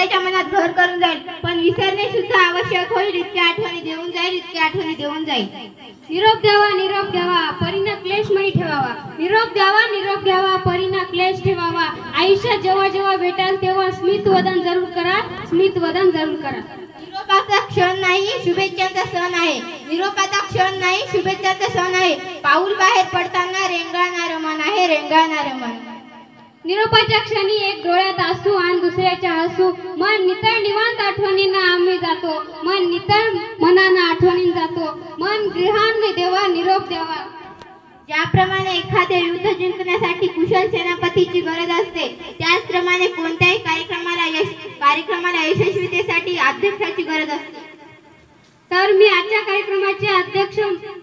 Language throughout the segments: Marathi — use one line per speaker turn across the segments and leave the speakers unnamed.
एखाद्याच्या मनात घर करून जाईल, पण विसरणे सुद्धा आवश्यक होईल. इतक्या आठवणी देऊन जाईल, इतक्या आठवणी देऊन जाईल.
निरोप द्यावा परीना क्लेशमयी ठेवावा. निरोप द्यावा परीना क्लेश ठेवावा. आयुष्यात जेव्हा जेव्हा भेटाल तेव्हा स्मित वदन जरूर करा, स्मित वदन जरूर करा.
निरोपाचा क्षण नाही, शुभेच्छांचा सण आहे. निरोपाचा क्षण नाही, शुभेच्छांचा सण आहे. पाऊल बाहेर पडताना रेंगाळणारं मन आहे, रेंगाळणारं मन.
निरोपाच्या क्षणी एक डोळ्यात आसू आणि दुसऱ्याच्या हसू. मन नितळ निवांत आठवणींना आम्ही जातो. मन नितळ मनानं आठवणीन जातो. मन गृहान देवा निरोप द्यावा.
ज्याप्रमाणे एखादे युद्ध जिंकण्यासाठी कुशल सेनापतीची गरज असते, त्याचप्रमाणे कोणत्याही कार्यक्रमाला यशस्वीतेसाठी अध्यक्षाची गरज असते.
तर मी आजच्या कार्यक्रमाचे अध्यक्ष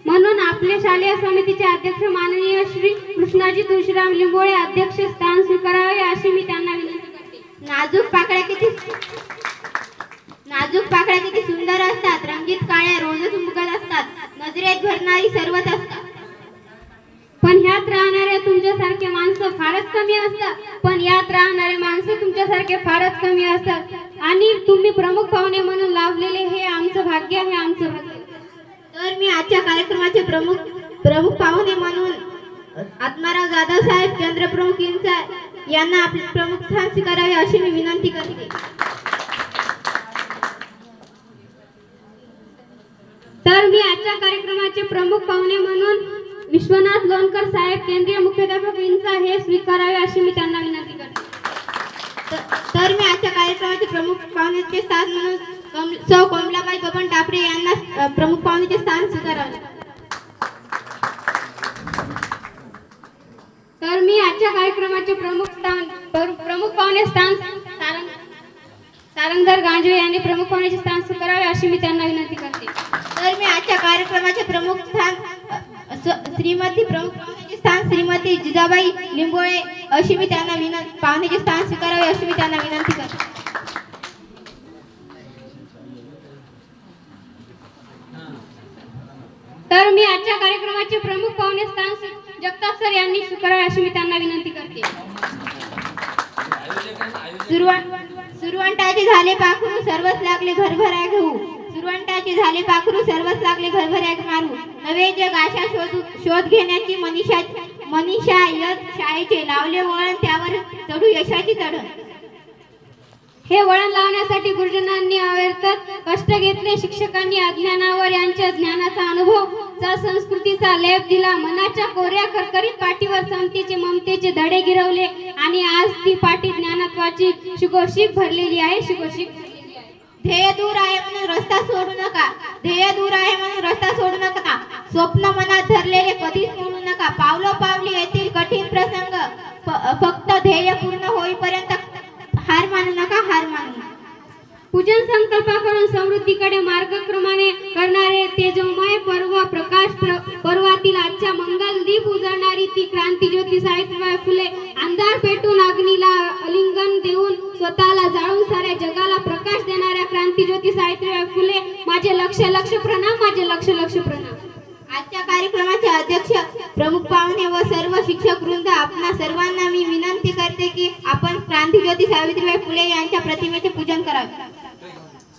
म्हणून आपल्या शालेय समितीचे अध्यक्ष माननीय श्री कृष्णाजी तुळशीराम लिंबोळे अध्यक्ष स्थान स्वीकारावे अशी मी त्यांना विनंती करते.
नाजूक पाकळ्या किती सुंदर असतात. रंगीत काळ्या रोजच उमगत असतात. नजरेत भरणारी सर्वच असतात.
पण ह्यात राहणारे तुमच्यासारखे माणसं फारच कमी असतात. आणि तुम्ही प्रमुख पाहुणे म्हणून लाभलेले हे आमचं भाग्य, हे आमचं भाग्य.
तर मी आजच्या कार्यक्रमाचे प्रमुख पाहुणे म्हणून आत्माराव जाधव साहेब केंद्र प्रमुख यांना आपले प्रमुख स्थान स्वीकारावे अशी मी विनंती करते.
तर मी आजच्या कार्यक्रमाचे प्रमुख पाहुणे म्हणून विश्वनाथ लोणकर साहेब केंद्रीय मुख्याध्यापक यांचा हे स्वीकारावे अशी मी त्यांना विनंती करते.
तर मी आजच्या कार्यक्रमाचे प्रमुख पाहुण्याचे स्थान म्हणून सौ कमलाबाई बबन टापरे यांना प्रमुख पाहुण्याचे स्थान स्वीकारावे.
तर मी आजच्या कार्यक्रमाचे प्रमुख पाहुणे स्थान सारंगधर गांजवे यांनी प्रमुख पाहुण्याचे स्थान स्वीकारावे अशी मी त्यांना विनंती करते.
तर मी आजच्या कार्यक्रमाचे प्रमुख पाहुण्याचे स्थान श्रीमती जिजाबाई लिंबोळे अशी मी त्यांना पाहुण्याचे स्थान स्वीकारावे अशी मी त्यांना विनंती करते.
तर मी आजच्या कार्यक्रमाचे प्रमुख पाहुणे स्थान जगताप सर यांनी स्वीकारावे अशी मी त्यांना विनंती करते.
सुरवंटाचे झाले पाखरू सर्वच लागले घरभरा घेऊ. सुरवंटाचे झाले पाखरू सर्वच लागले घरभरा मारू. नवे जग आशा शोध घेण्याची मनीषा यश शाळेचे लावले वळण, त्यावर चढू यशाची चढण.
हे वळण लावण्यासाठी गुरुजनांनी अविरत कष्ट घेतले. शिक्षकांनी अज्ञानावर यांच्या ज्ञानाचा अनुभव संस्कृतीचा लेप दिला. मनाच्या कोऱ्या खरखरीत पाठीवर समतेचे ममतेचे धडे गिरवले आणि आज ती पाठी ज्ञानत्वाची शिकोशीक भरलेली आहे, शिकोशीक.
ध्येय दूर आहे म्हणून रस्ता सोडू नका. ध्येय दूर आहे म्हणून रस्ता सोडू नका. स्वप्न मनात धरलेले कधीच सोडू नका. पावलोपावली येतील कठीण प्रसंग. फक्त ध्येय पूर्ण होईपर्यंत हार मानू नका, हार मानू नका.
पूजन संकल्पाकडून समृद्धीकडे मार्गक्रमणे करणारे तेजोमय प्रकाश पर्वातील आजच्या मंगल दीप उजळणारी ती क्रांतीज्योती सावित्रीबाई फुले. अंधार पेटून अग्नीला आलिंगन देऊन स्वतःला जाळून साऱ्या जगाला प्रकाश देणाऱ्या क्रांतीज्योती सावित्रीबाई फुले. माझे लक्ष प्रणाम, माझे लक्ष प्रणाम.
आजच्या कार्यक्रमाचे अध्यक्ष, प्रमुख पाहुणे व सर्व शिक्षक वृंद, आपणा सर्वांना मी विनंती करते की आपण क्रांतीज्योती सावित्रीबाई फुले यांच्या प्रतिमेचे पूजन करावे.